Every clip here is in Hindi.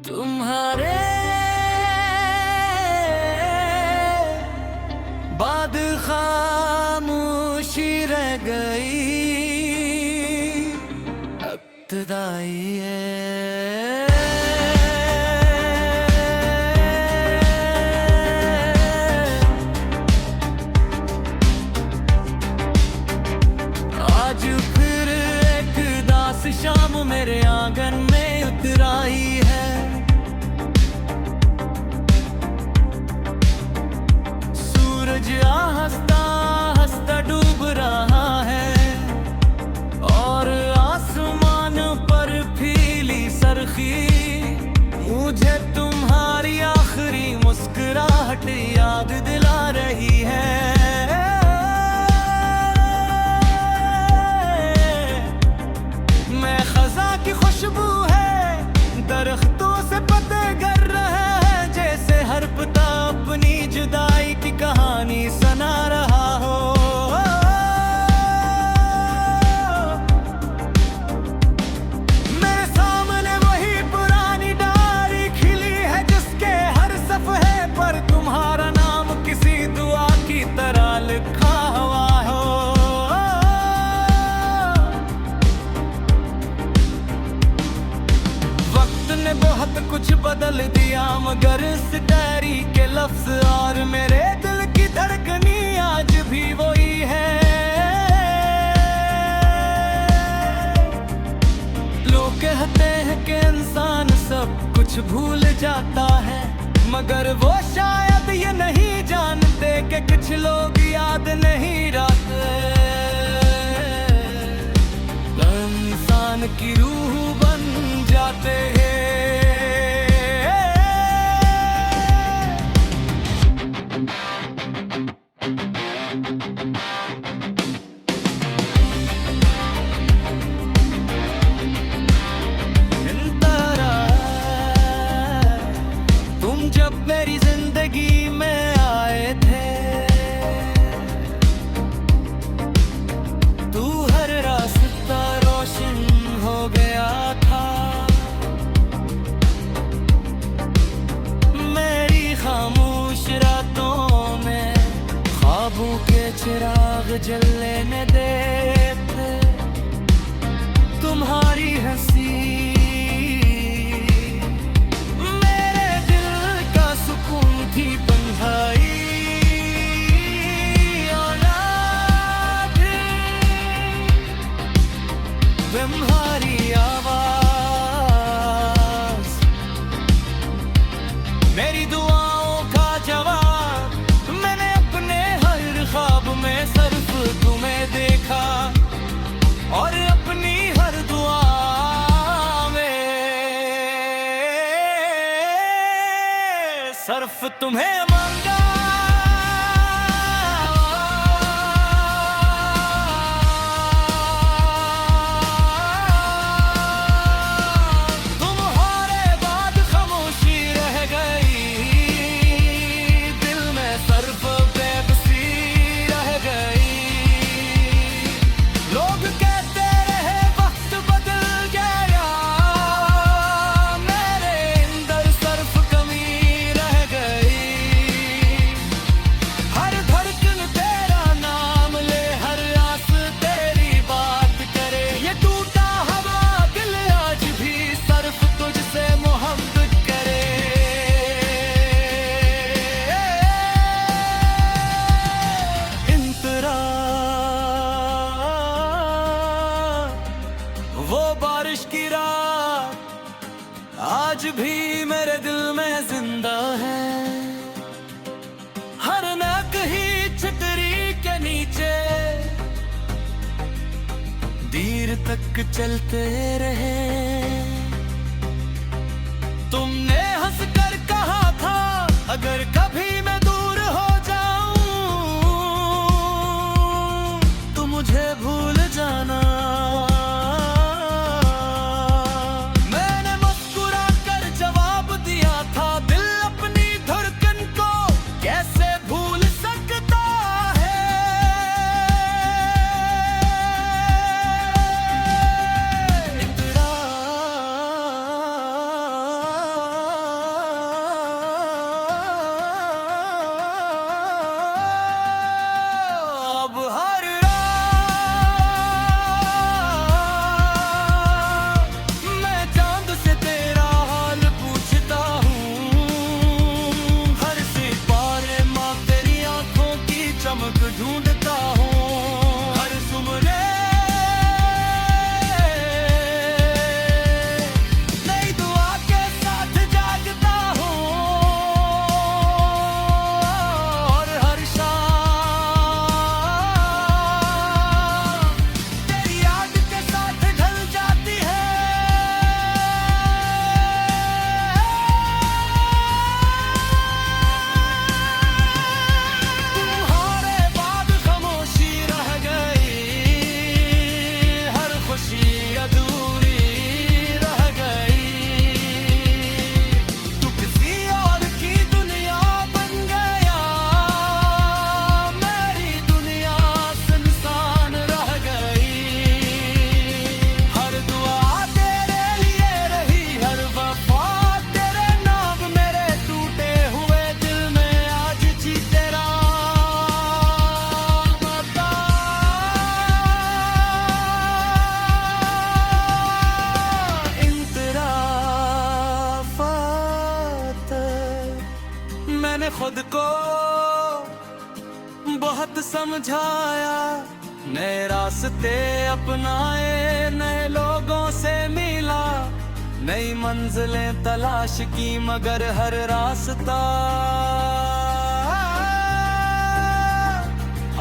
तुम्हारे बाद खामोशी रह गई, इब्तिदाई आज फिर एक दास शाम मेरे आंगन में उतर आई है। सूरज हंसता हंसता डूब रहा है और आसमान पर फीली सरखी। मुझे तुम्हारी आखिरी मुस्कुराहट याद दिला रही है। मैं खज़ा की खुशबू है, दरख्तों से पत्ते गिर रहे हैं, जैसे हर पत्ता अपनी जुदाई की कहानी सुना रहा हो। मेरे सामने वही पुरानी डायरी खिली है, जिसके हर सफ़े पर तुम्हारा नाम किसी दुआ की तरह लिखा हुआ हो। वक्त ने बहुत कुछ बदल दिया, मगर इस डायरी के लफ्ज और मेरे दिल की धड़कनी आज भी वही है। लोग कहते हैं कि इंसान सब कुछ भूल जाता है, मगर वो शायद ये नहीं जानते कि कुछ लोग याद नहीं रखते। इंसान की रूह बन जाते हैं। तुम जब मेरी जिंदगी में आए थे, तू हर रास्ता रोशन हो गया था। मेरी खामोश रातों में ख्वाबों के चिराग जलने देते। तुम्हारी हंसी मेरे दिल का सुकून थी बंधाई। तुम्हारी आवाज मेरी दुआओं का जवाब। मैंने अपने हर ख्वाब में सिर्फ तुम्हें देखा और अपनी हर दुआ में सिर्फ तुम्हें मांगा। वो बारिश की रात आज भी मेरे दिल में जिंदा है। हर ना कहीं छतरी के नीचे देर तक चलते रहे। तुमने हंसकर कहा था अगर कभी मैं दूर हो जाऊं तो मुझे भूल जाना। समझाया, नए रास्ते अपनाए, नए लोगों से मिला, नई मंजिलें तलाश की, मगर हर रास्ता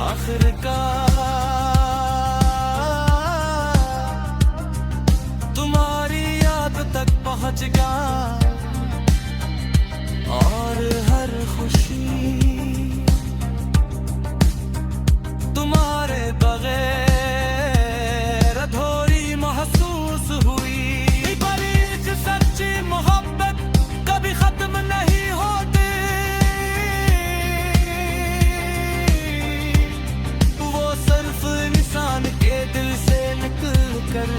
आखिरकार तुम्हारी याद तक पहुंच गया। और हर खुशी तुम्हारे बगैर अधूरी महसूस हुई। बड़ी सच्ची मोहब्बत कभी खत्म नहीं होती, वो सिर्फ इंसान के दिल से निकल कर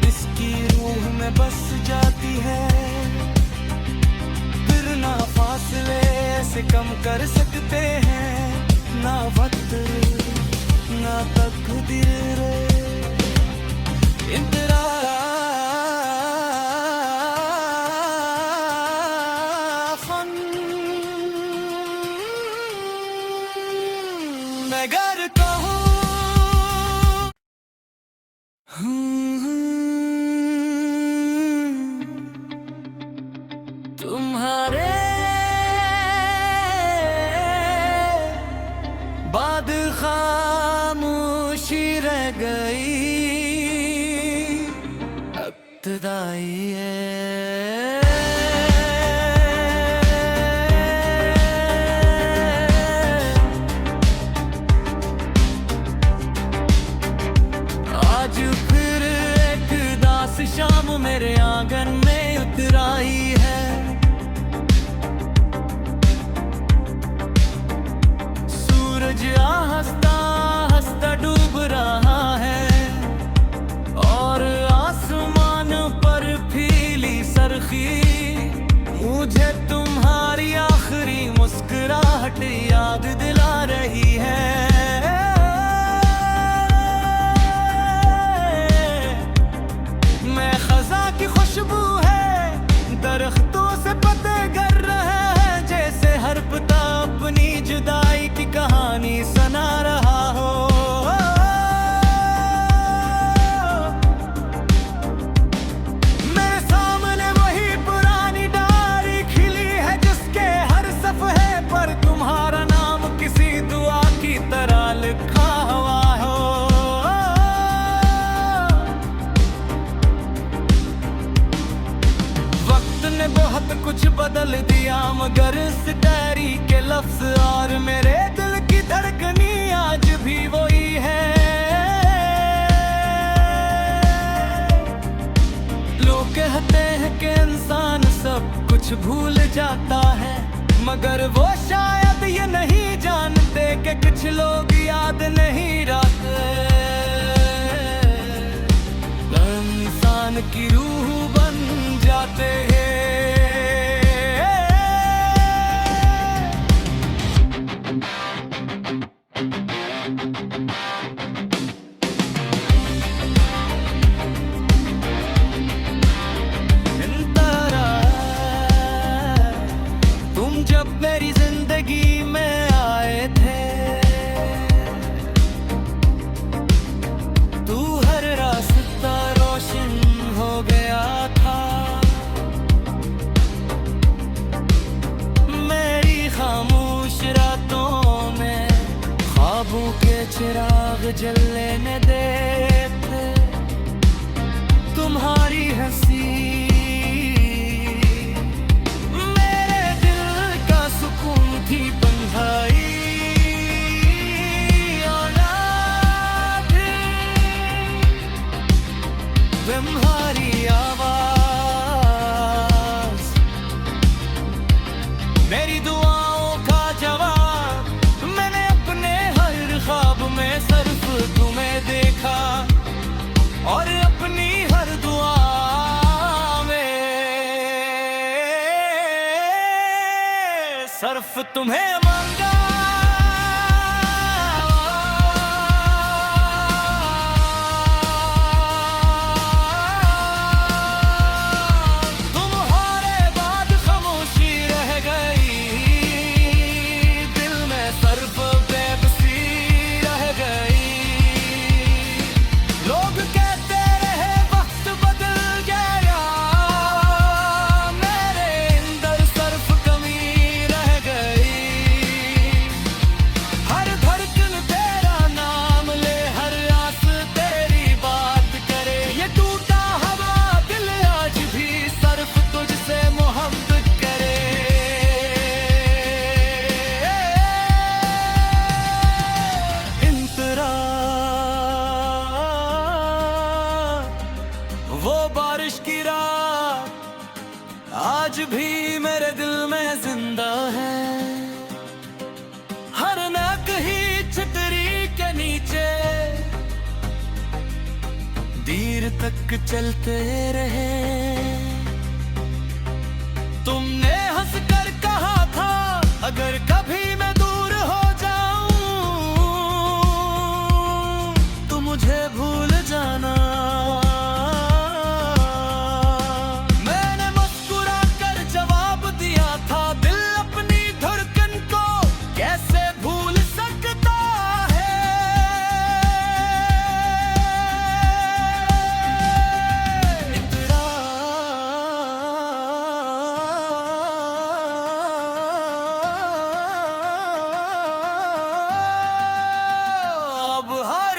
इसकी रूह में बस जाती है। फिर ना फासले से कम कर सकते हैं, ना वक्त ना तकदीर मैं गर कहूँ तुम्हारे बाद खामोशी रह गई, इब्तिदाई आज फिर एक दास शाम मेरे आंगन में उतराई है। सूरज हंसता हंसता डूब रहा है, और आसमान पर फीली सरखी मुझे तुम्हारी आखिरी मुस्कुराहट याद दिला रही है। मैं खजा की खुशबू है, दरख्तों से पत्ते गिर रहे हैं, जैसे हर पत्ता अपनी जुदाई की कहानी सुना रहा हो। मेरे सामने वही पुरानी डायरी खिली है, जिसके हर सफ़े पर तुम्हारा नाम किसी दुआ की तरह लिखा हुआ हो। वक्त ने बहुत कुछ बदल दिया, मगर इस डायरी के लफ्ज और मेरे दिल की धड़कनी आज भी वही है। लोग कहते हैं कि इंसान सब कुछ भूल जाता है, मगर वो शायद ये नहीं जानते कि कुछ लोग याद नहीं रखते। इंसान की रूह बन जाते हैं। तुम जब मेरी जिंदगी में आए थे, तू हर रास्ता रोशन हो गया था। मेरी खामोश रातों में ख्वाबों के चिराग जलने देते, तुम्हारी हंसी मेरे दिल का सुकून थी बंधाई। तुम्हारी आवाज मेरी दुआओं का जवाब, मैंने अपने हर ख्वाब में सिर्फ तुम्हें देखा, और अपनी हर दुआ में सिर्फ तुम्हें मांगा। तुम्हारे बाद खामोशी रह गई, दिल में सिर्फ बेबसी। आज भी मेरे दिल में जिंदा है। हर नाक ही छतरी के नीचे देर तक चलते रहे। तुमने हंस कर कहा था अगर कभी मैं दूर हो जाऊं तो मुझे भूल जाना। मैंने मुस्कुरा कर जवाब दिया था दिल अपनी धड़कन को कैसे भूल सकता है। अब हर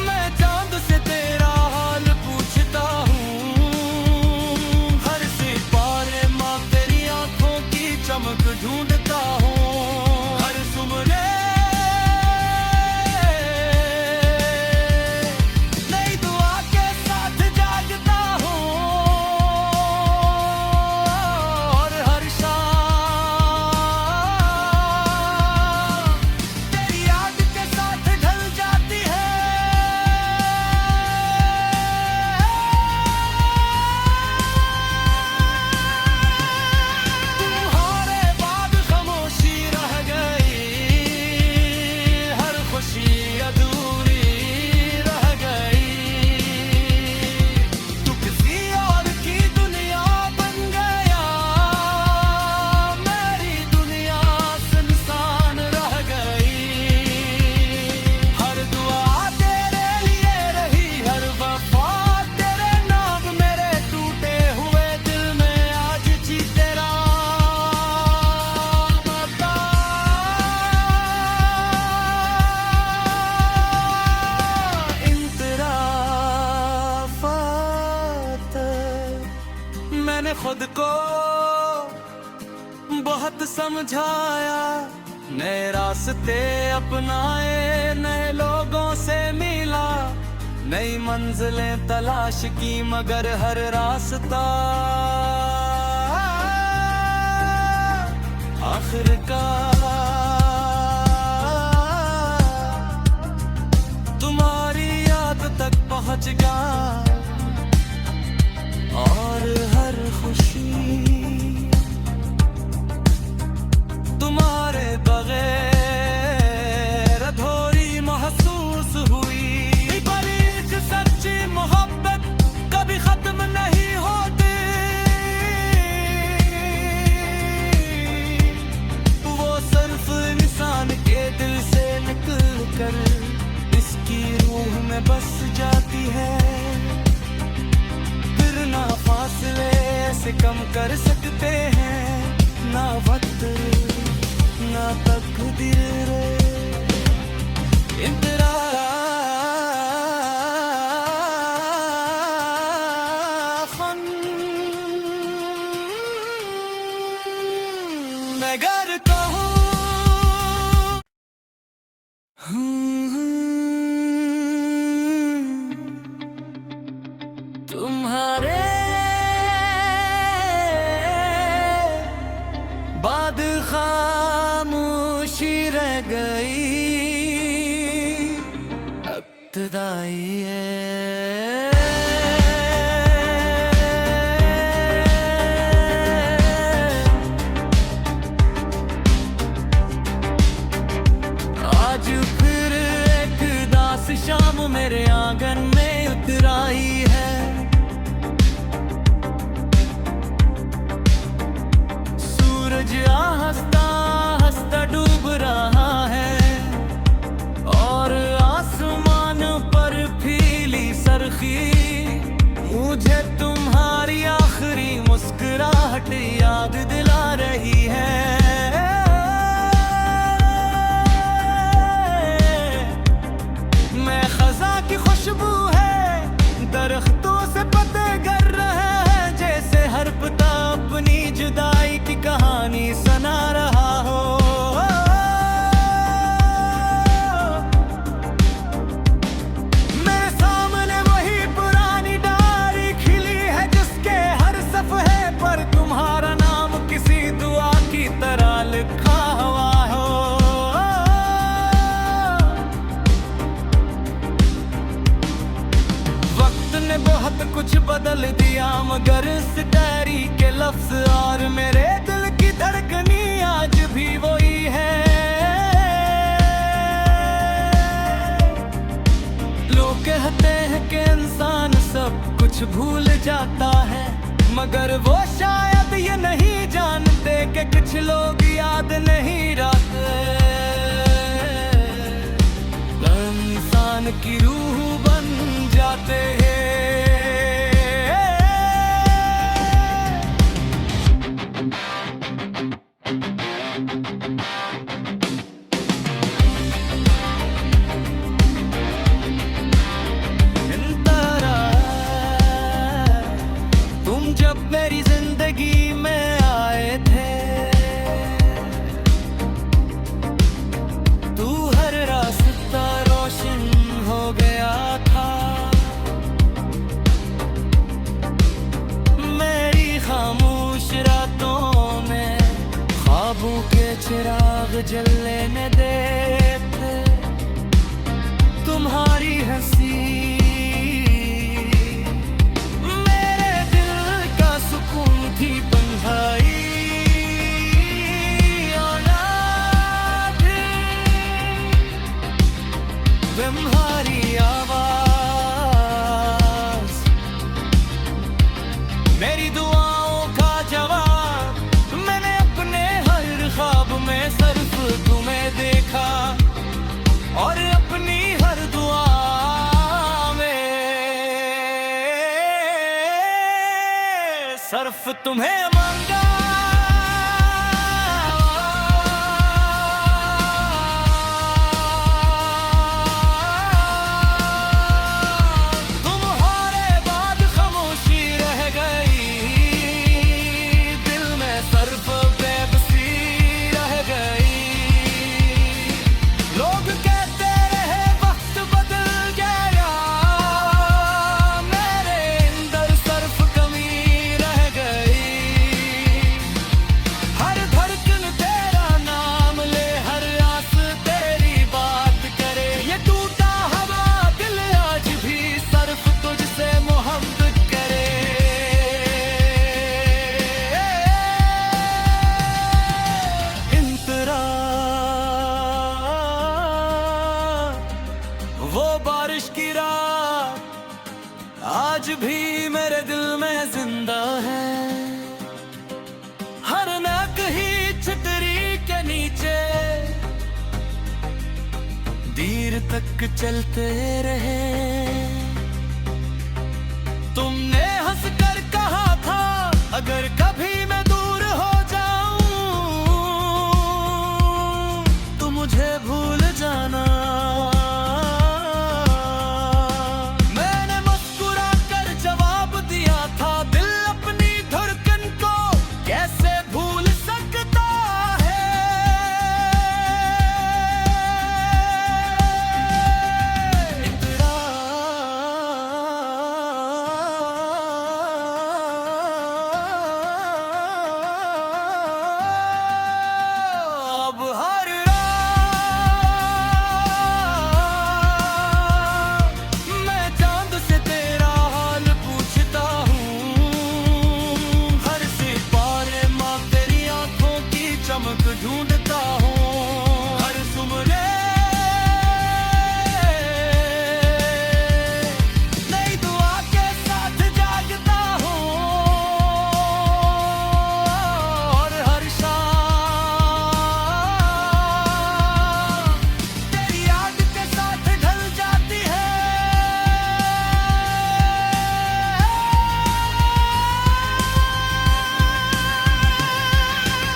मैं चांद से तेरा हाल पूछता हूँ। हर सितारे माँ तेरी आंखों की चमक ढूंढता हूँ। हर सुबह नई दुआ के साथ जागता हूँ और हर शाम तेरी याद के साथ ढल जाती है। तुम्हारे बाद खामोशी रह गई, हर खुशी अधूरी रह गई। तू किसी और की दुनिया बन गया, मेरी दुनिया सुनसान रह गई। हर दुआ तेरे लिए रही, हर वफा तेरे नाम। मेरे टूटे हुए दिल में आज जी तेरा मता। इंतराफात मैंने खुद को बहुत समझाया, नए रास्ते अपनाए, नए लोगों से मिला, नई मंजिलें तलाश की मगर हर रास्ता आखिरकार तुम्हारी याद तक पहुंच गया। और हर खुशी तुम्हारे बगैर अधूरी महसूस हुई। पर एक सच्ची मोहब्बत कभी खत्म नहीं होती, वो सिर्फ इंसान के दिल से निकल कर इसकी रूह में बस जाती है। फिर ना फासले से कम कर सकते हैं, ना वक्त ना तकदीर। इंतराफन मैं घर कहूँ तुम्हारे बाद खामोशी रह गई, इब्तिदाई है। आज फिर एक दास शाम मेरे आंगन में उतराई है। सूरज हंसता हंसता डूब रहा है और आसमान पर फीली सरखी भूल जाता है, मगर वो शायद ये नहीं जानते कि कुछ लोग याद नहीं रखते। इंसान की रूह बन जाते हैं। जब मेरी जिंदगी में आए थे, तू हर रास्ता रोशन हो गया था। मेरी खामोश रातों में ख्वाबों के चिराग जलने देते। तुम्हारी हंसी थी बंधाई, तुम्हारी आवाज मेरी दुआओं का जवाब। मैंने अपने हर ख्वाब में सिर्फ तुम्हें देखा, और अपनी हर दुआ सिर्फ तुम्हें मांगा। तुम्हारे बाद खामोशी रह गई, दिल में सिर्फ बेबसी रह गई। लोग कहते रहे वक्त बदल गया, मेरे अंदर सिर्फ कमी रह गई। हर धड़कन तेरा नाम ले, हर आस तेरी बात करे। ये टूटा हवा दिल आज भी सिर्फ तुझसे मोहब्बत करे। इंतरा वो बारिश की रात आज भी मेरे दिल में जिंदा है। हर ना कहीं छतरी के नीचे देर तक चलते रहे। तुमने हंस कर कहा था अगर कभी मैं दूर हो जाऊं तो मुझे भूल जाना। मैंने मुस्कुरा कर जवाब दिया था, दिल अपनी धड़कन को कैसे भूल सकता है। इतना अब हर रात मैं चांद से तेरा हाल पूछता हूँ। हर सितारे माँ तेरी आंखों की चमक ढूंढता हूँ। हर सुबह नई दुआ के साथ जागता हूँ, और हर शाम तेरी याद के साथ ढल जाती है।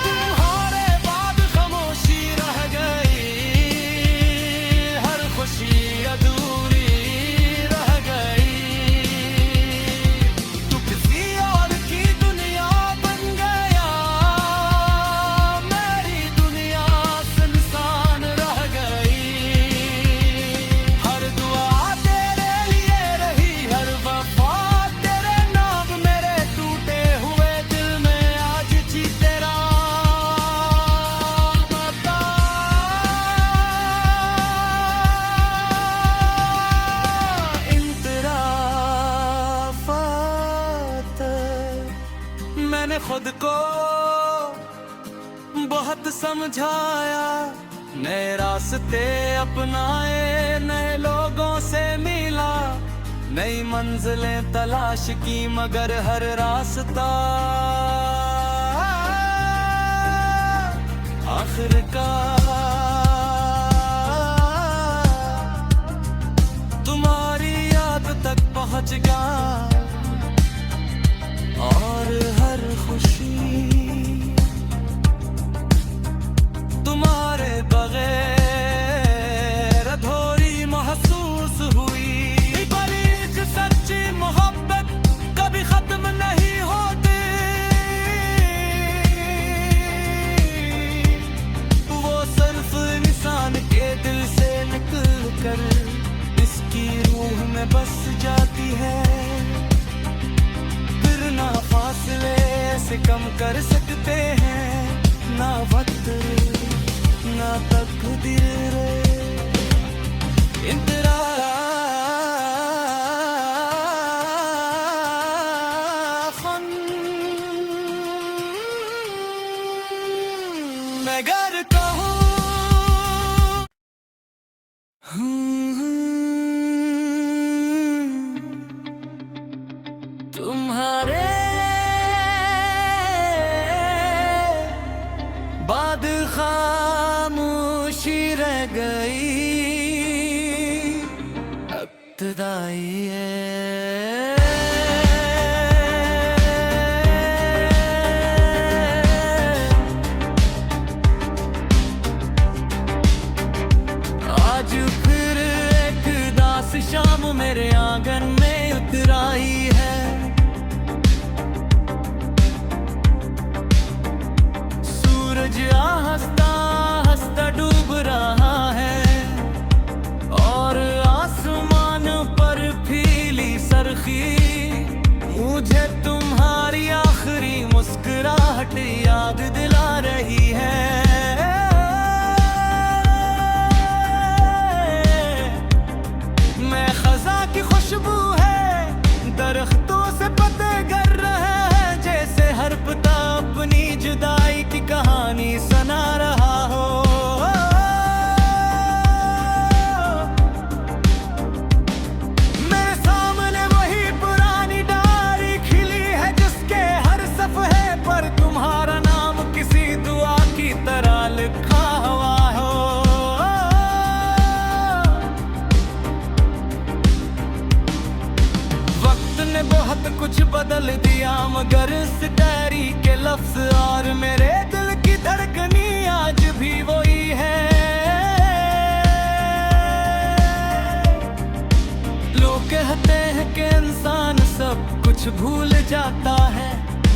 तुम्हारे बाद खामोशी रह गई, हर खुशी अधूरी रह गई। तू किसी और की दुनिया बन गया, मेरी दुनिया सुनसान रह गई। हर दुआ तेरे लिए रही, हर वफा तेरे नाम। मेरे टूटे हुए दिल में आज जी तेरा मता। इंतराफात मैंने खुद को बहुत समझाया, नए रास्ते अपनाए, नए लोगों से मिला। नई मंजिलें तलाश की मगर हर रास्ता आखिरकार तुम्हारी याद तक पहुंच गया। और हर खुशी तुम्हारे बगैर अधूरी महसूस हुई। पर एक सच्ची मोहब्बत कभी खत्म नहीं होती, वो सिर्फ इंसान के दिल से निकल कर इसकी रूह में बस जाती है। फिर ना फासले से कम कर सकते हैं, ना वक्त ना तकदीर इंतरा मैं घर कहूँ तुम्हारे बाद खामोशी रह गई इब्तिदाई आज फिर एक दास शाम मेरे आंगन में उतर आई है। सूरज हंसता हंसता डूब रहा है और आसमान पर फीली सरखी मुझे तुम्हारी आखिरी मुस्कुराहट याद दिला रही है। मैं खजा की खुशबू है दरख्तों से पते कर रहे हैं, जैसे हर पता अपनी जुदाई की कहानी सुना रहा हो। मेरे सामने वही पुरानी डायरी खिली है जिसके हर सफ़े पर तुम्हारा नाम किसी दुआ की तरह लिखा हुआ हो। वक्त ने बहुत कुछ बदल दिया मगर इस डायरी के लफ्ज और मेरे दिल की धड़कनी आज भी वही है। लोग कहते हैं कि इंसान सब कुछ भूल जाता है,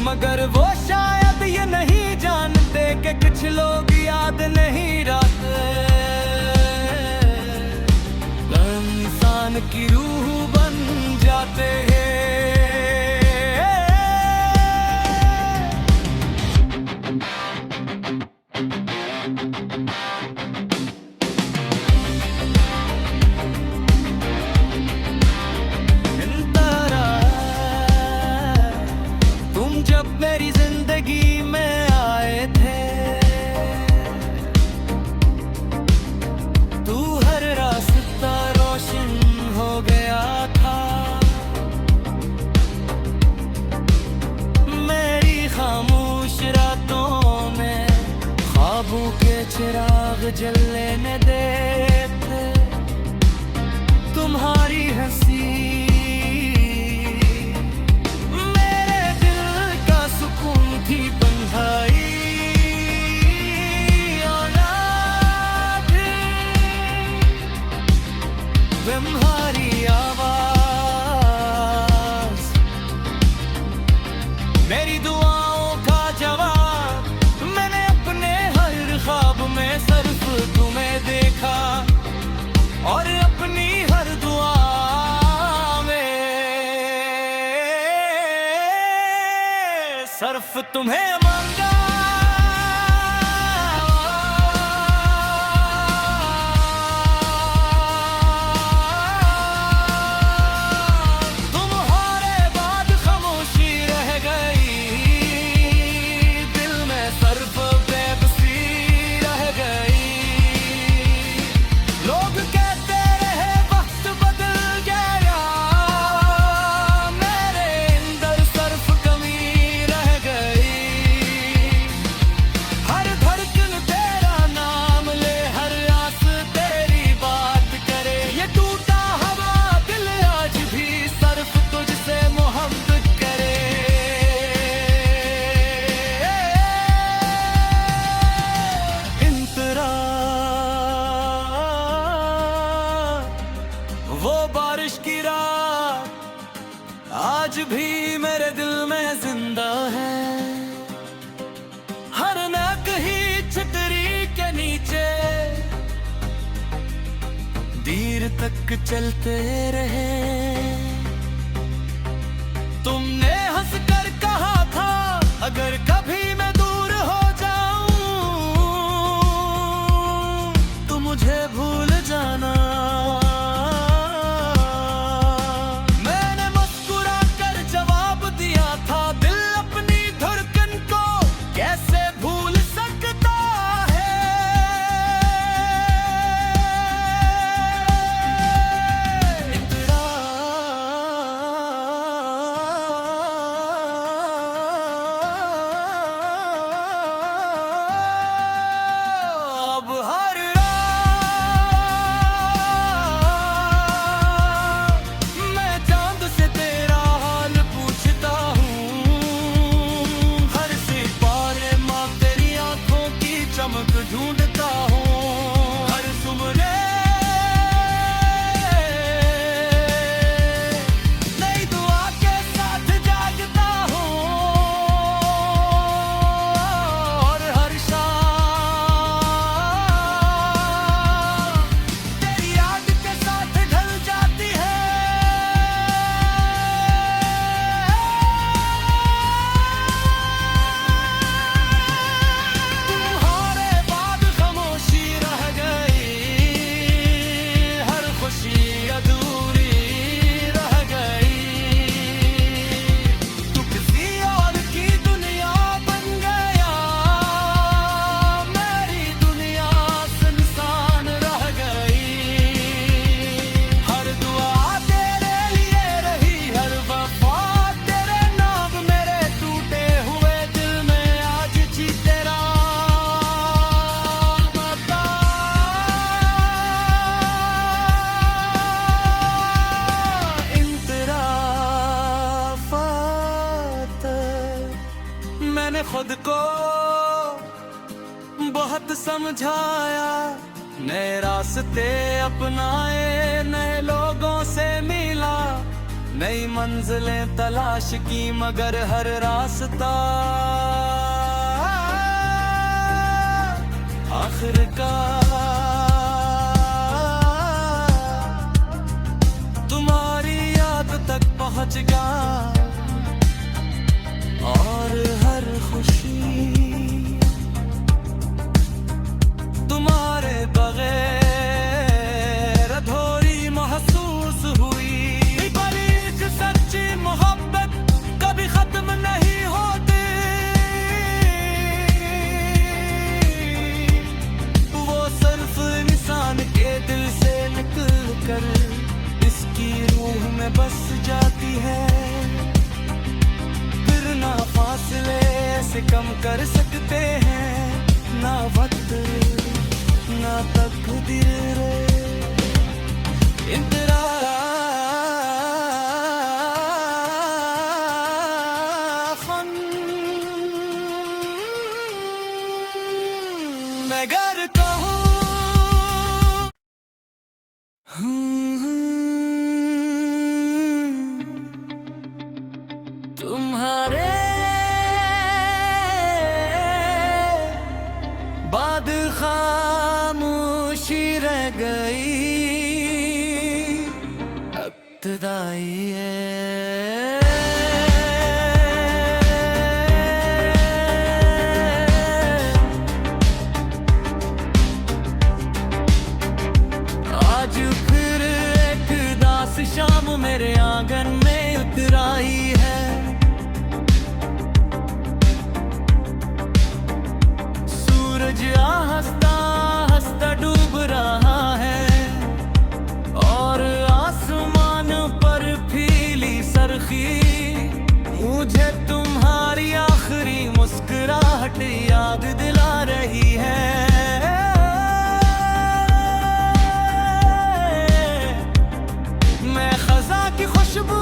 मगर वो शायद ये नहीं जानते कि कुछ लोग याद नहीं रखते। इंसान की रूह बन जाते हैं। तुम जब मेरी जिंदगी में आए थे, तू हर रास्ता रोशन हो गया था। मेरी खामोश रातों में ख्वाबों के चिराग जलने देते। तुम्हारी हंसी मेरे दिल का सुकून थी बंधाई। तुम्हारी आवाज मेरी दुआओं का जवाब। मैंने अपने हर ख्वाब में सिर्फ तुम्हें देखा और अपनी हर दुआ में सिर्फ तुम्हें मांगा। तुम्हारे बाद खामोशी रह गई, दिल में सिर्फ बेबसी रह गई। लोग कहते रहे वक्त बदल गया, आज भी मेरे दिल में जिंदा है। हर नक ही छतरी के नीचे देर तक चलते रहे। तुमने हंस कर कहा था अगर कभी मैं दूर हो जाऊं तो मुझे भूल जाना। मैंने मुस्कुरा कर जवाब दिया था दिल अपनी धड़कन को कैसे भूल सकता है। अब हर मैं चांद से तेरा हाल पूछता हूँ। हर सितारे माँ तेरी आंखों की चमक ढूंढता हूँ। हर सुबह नई दुआ के साथ जागता हूँ और हर शाम तेरी याद के साथ ढल जाती है। तुम्हारे बाद खामोशी रह गई, हर खुशी अधूरी रह गई। तू किसी और की दुनिया बन गया, मेरी दुनिया सुनसान रह गई। हर दुआ तेरे लिए रही, हर वफा तेरे नाम। मेरे टूटे हुए दिल में आज जी तेरा मता। इंतराफात मैंने खुद को बहुत समझाया, नए रास्ते अपनाए, नए लोगों से मिला, नई मंजिलें तलाश की मगर हर रास्ता आखिरकार तुम्हारी याद तक पहुंच गया। और हर खुशी तुम्हारे बगैर अधूरी महसूस हुई। पर एक सच्ची मोहब्बत कभी खत्म नहीं होती, वो सिर्फ इंसान के दिल से निकल कर इसकी रूह में बस जाती है। फिर ना फासले से कम कर सकते हैं, ना वक्त ना तकदीर। इंतराखन मैं घर कहूँ तुम्हारे बाद खामोशी रह गई, इब्तिदाई है। आज फिर एक दास शाम मेरे आंगन में उतर आई है। सूरज हंसता हंसता डूब रहा है और आसमान पर फीली सरखी। मुझे तुम्हारी आखिरी मुस्कुराहट याद दिला रही है। मैं खजा की खुशबू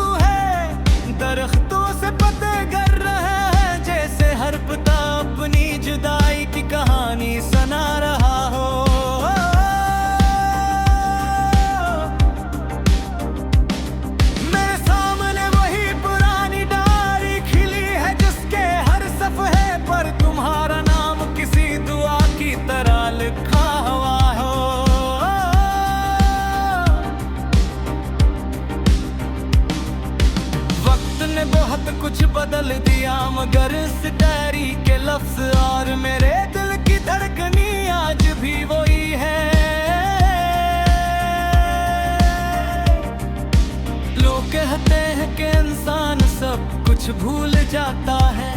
भूल जाता है,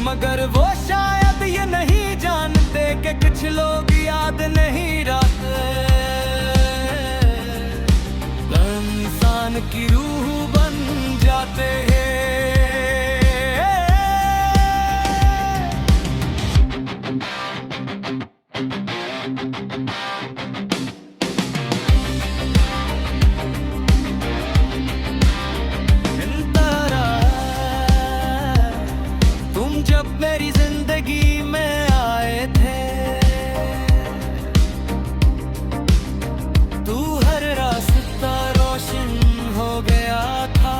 मगर वो शायद ये नहीं जानते कि कुछ लोग याद नहीं रखते। इंसान की रूह बन जाते हैं। जब मेरी जिंदगी में आए थे, तू हर रास्ता रोशन हो गया था।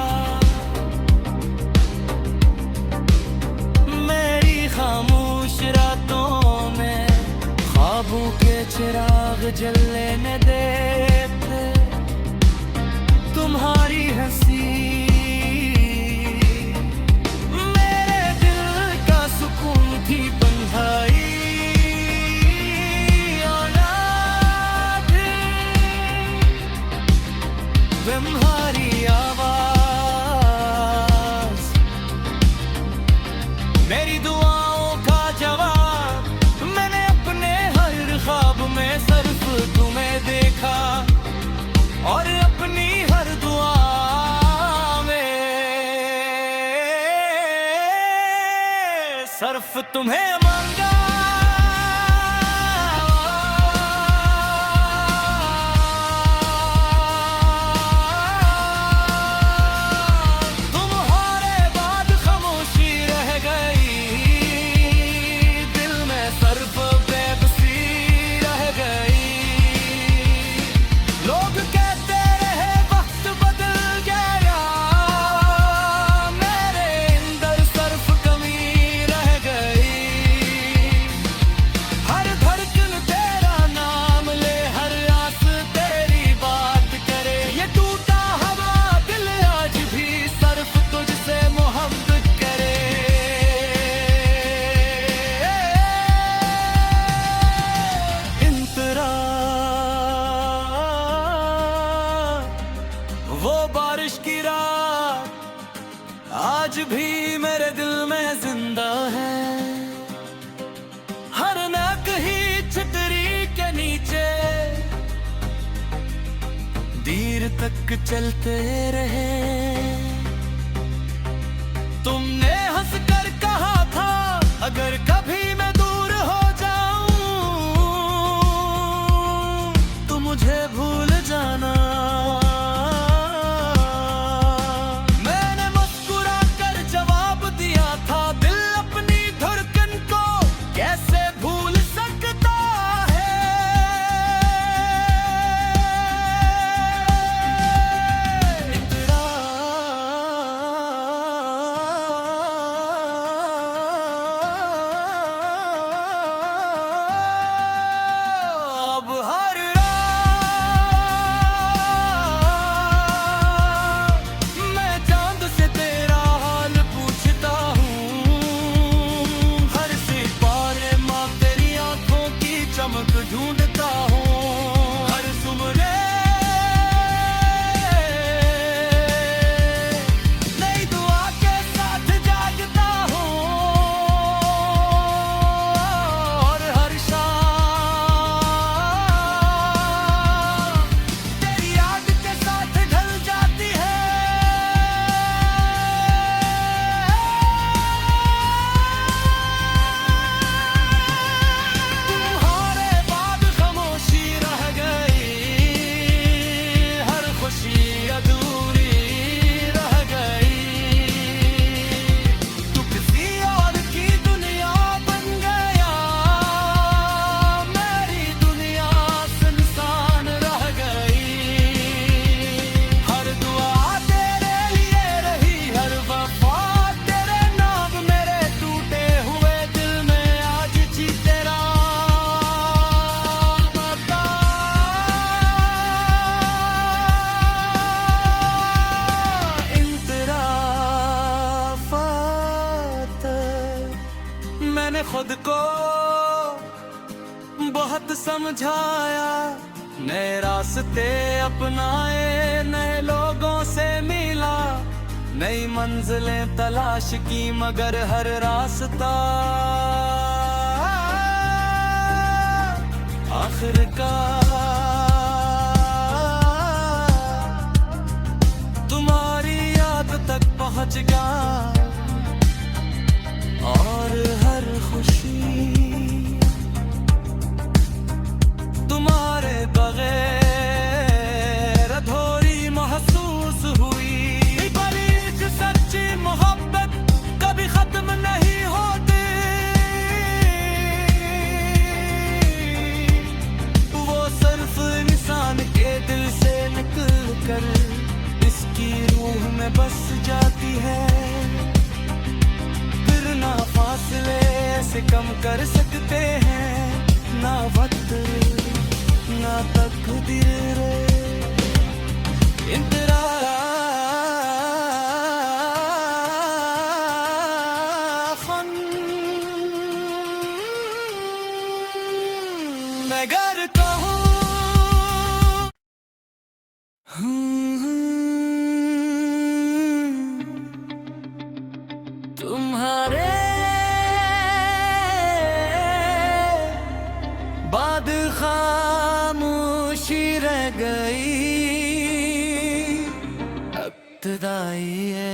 मेरी खामोश रातों में ख्वाबों के चिराग जलने देते। तुम्हारी हंसी थी बंधाई तुम्हारी आवाज मेरी दुआओं का जवाब। मैंने अपने हर ख्वाब में सिर्फ तुम्हें देखा और अपनी हर दुआ सिर्फ तुम्हें मांगा। तुम्हारे बाद खामोशी रह गई, दिल में सिर्फ बेबसी रह गई। लोग कहते रहे वक्त बदल गया, मेरे अंदर सिर्फ कमी रह गई। हर धड़कन तेरा नाम ले, हर आस तेरी बात करे। ये टूटा हवा दिल आज भी सिर्फ तुझसे मोहब्बत करे। इंतरा वो बारिश की रात आज भी मेरे दिल में जिंदा है। हर नाक ही छतरी के नीचे देर तक चलते रहे। तुमने हंस कर कहा था अगर कभी मैं दूर हो जाऊं तो मुझे भूल जाना। मैंने मुस्कुरा कर जवाब दिया था, दिल अपनी धड़कन को कैसे भूल सकता है। इतना अब हर रात मैं चांद से तेरा हाल पूछता हूँ। हर सितारे माँ तेरी आंखों की चमक ढूंढता हूँ। हर सुबह नई दुआ के साथ जागता हूँ और हर शाम तेरी याद के साथ ढल जाती है। तुम्हारे बाद खामोशी रह गई, हर खुशी अधूरी रह गई। तू किसी और की दुनिया बन गया, मेरी दुनिया सुनसान रह गई। हर दुआ तेरे लिए रही, हर वफा तेरे नाम। मेरे टूटे हुए दिल में आज जी तेरा बता। इंतराफात मैंने खुद को बहुत समझाया, नए रास्ते अपनाए, नए लोगों से मिला। नई मंजिलें तलाश की मगर हर रास्ता आखिरकार तुम्हारी याद तक पहुंच गया। और हर खुशी तुम्हारे बगैर अधूरी महसूस हुई। बड़ी सच्ची मोहब्बत कभी खत्म नहीं होती, वो सिर्फ इंसान के दिल से निकल कर इसकी रूह में बस जाती है। फिर ना फासले से कम कर सकते हैं, ना वक्त ना तकदीर मैं गर कहूँ तुम्हारे बाद खामोशी रह गई, इब्तिदाई है।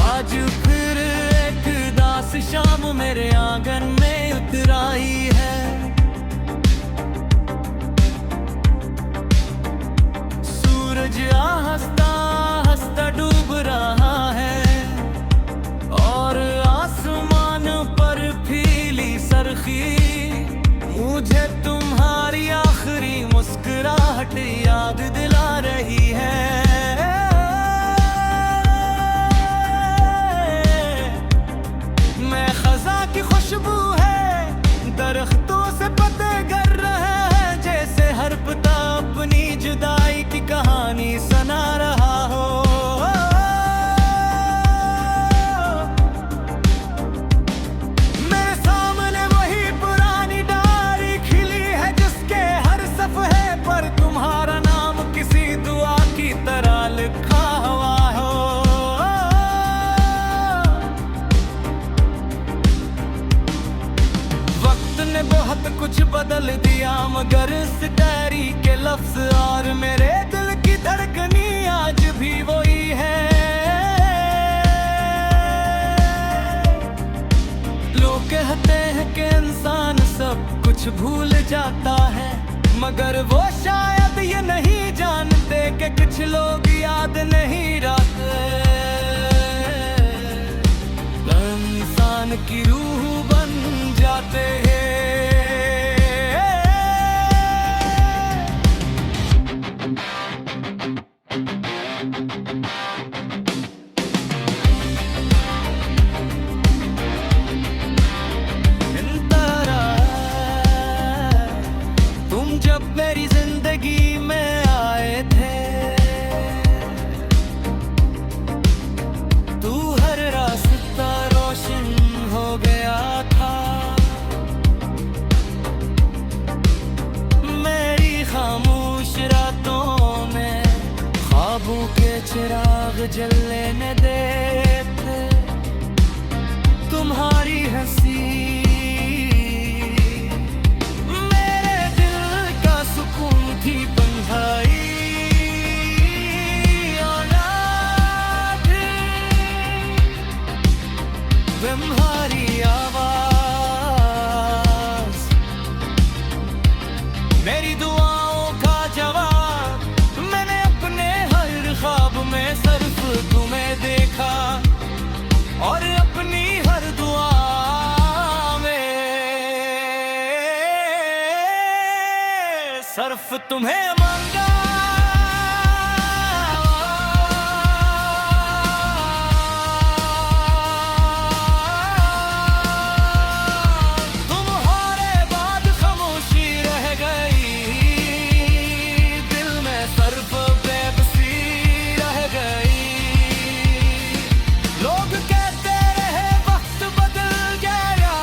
आज फिर एक दास शाम मेरे आंगन में उतर आई है। सूरज हंसता हंसता डूब रहा है और आसमान पर फीली सरखी मुझे तुम्हारी आखिरी मुस्कुराहट याद दिला रही है। मैं खजा की खुशबू है, दरख्तों से पत्ते गिर रहे हैं, जैसे हर पत्ता अपनी जुदाई की कहानी सुना रहा हो। मेरे सामने वही पुरानी डायरी खिली है, जिसके हर सफ़े पर तुम्हारा नाम किसी दुआ की तरह लिखा हुआ हो। वक्त ने बहुत कुछ बदल दिया, मगर इस डायरी के लफ्ज और मेरे दिल की धड़कनी आज भी वही है। लोग कहते हैं कि इंसान सब कुछ भूल जाता है, मगर वो शायद ये नहीं जानते कि कुछ लोग याद नहीं रखते। इंसान की रूह बन जाते हैं। तुम जब मेरी जिंदगी में आए थे, तू हर रास्ता रोशन हो गया था। मेरी खामोश रातों में ख्वाबों के चिराग जलने देते, तुम्हारी हंसी मेरे दिल का सुकून थी बंधाई। तुम्हारी आवाज मेरी दुआओं का जवाब, मैंने अपने हर ख्वाब में सिर्फ तुम्हें देखा और अपनी हर दुआ में सिर्फ तुम्हें मांगा। तुम्हारे बाद खामोशी रह गई, दिल में सिर्फ बेबसी रह गई। लोग कहते रहे वक्त बदल गया,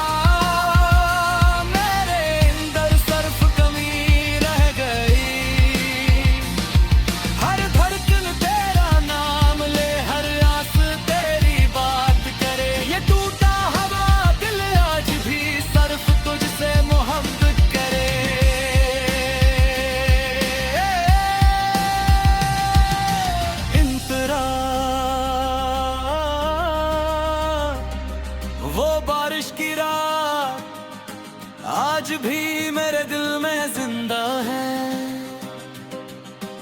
आज भी मेरे दिल में जिंदा है।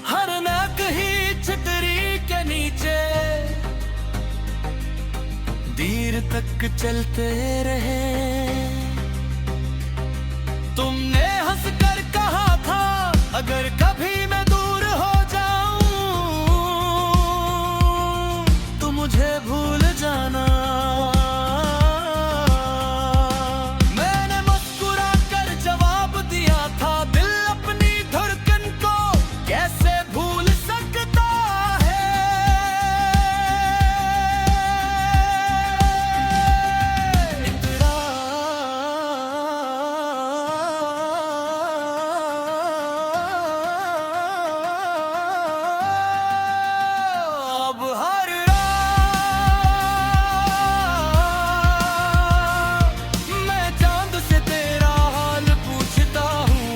हर नाक ही छतरी के नीचे देर तक चलते रहे। तुमने हंस कर कहा था अगर कभी मैं दूर हो जाऊं तो मुझे भूल जाना। मैंने मुस्कुरा कर जवाब दिया था दिल अपनी धड़कन को कैसे भूल सकता है। अब हर रात मैं चांद से तेरा हाल पूछता हूँ।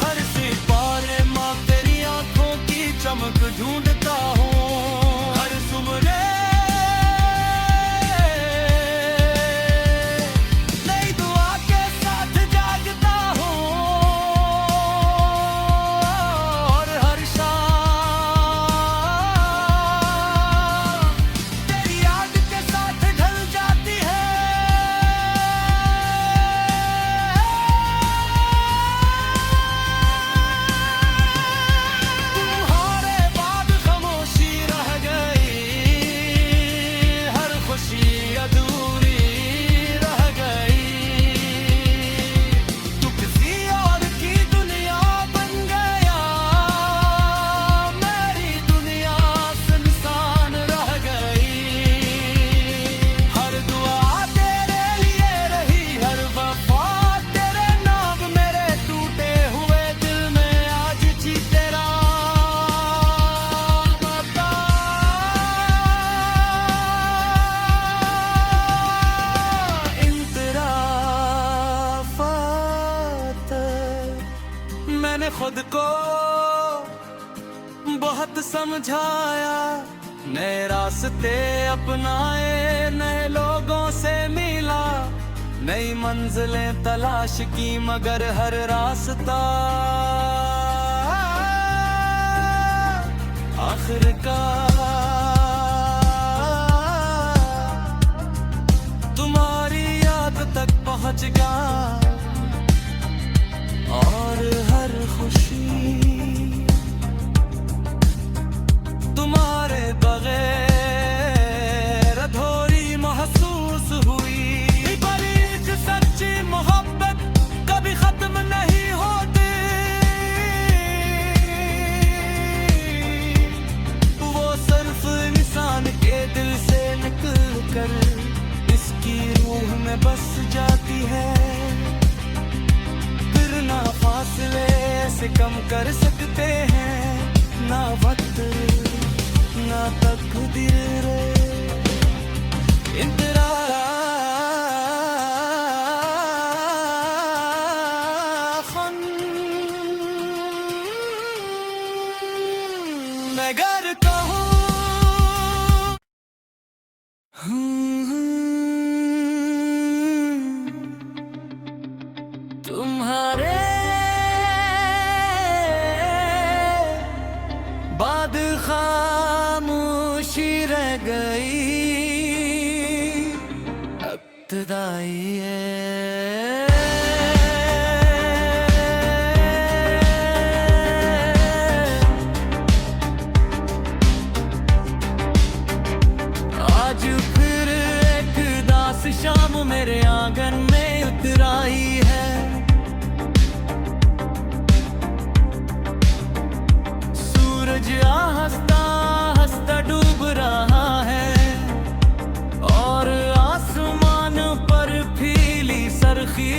हर सितारे माँ तेरी आंखों की चमक ढूंढता हूँ। हर सुबह नई दुआ के साथ जागता हूँ और हर शाम तेरी याद के साथ ढल जाती है। तुम्हारे बाद खामोशी रह गई, हर खुशी अधूरी रह गई। तू किसी और की दुनिया बन गया, मेरी दुनिया सुनसान रह गई। हर दुआ तेरे लिए रही, हर वफा तेरे नाम, मेरे टूटे हुए दिल में आज जी तेरा बता। इंतराफात मैंने खुद को बहुत समझाया, नए रास्ते अपनाए, नए लोगों से मिला, नई मंजिलें तलाश की मगर हर रास्ता आखिरकार तुम्हारी याद तक पहुंच गया। और हर खुशी तुम्हारे बगैर अधूरी महसूस हुई। बड़ी सच्ची मोहब्बत कभी खत्म नहीं होती, वो सिर्फ इंसान के दिल से निकल कर इसकी रूह में बस जाती है। फिर ना फासले से कम कर सकते हैं, ना वक्त ना तकदीर। इंतराखन मैं घर कहूँ तुम्हारे बाद खामोशी रह गई, इब्तिदाई है। आज फिर एक दास शाम मेरे आंगन में उतर आई है। सूरज हंसता हंसता डूब रहा है और आसमान पर फीली सरखी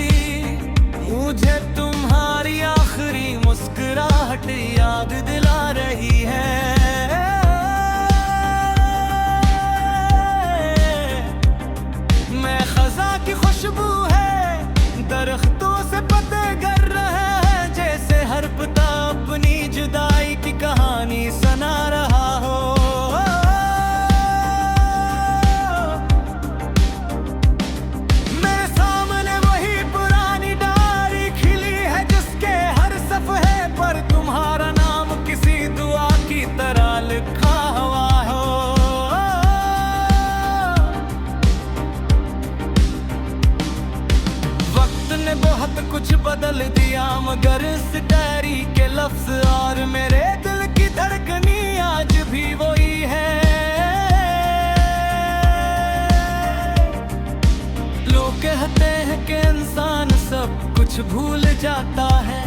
भूल जाता है,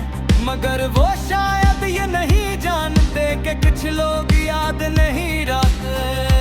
मगर वो शायद ये नहीं जानते कि कुछ लोग याद नहीं रखते।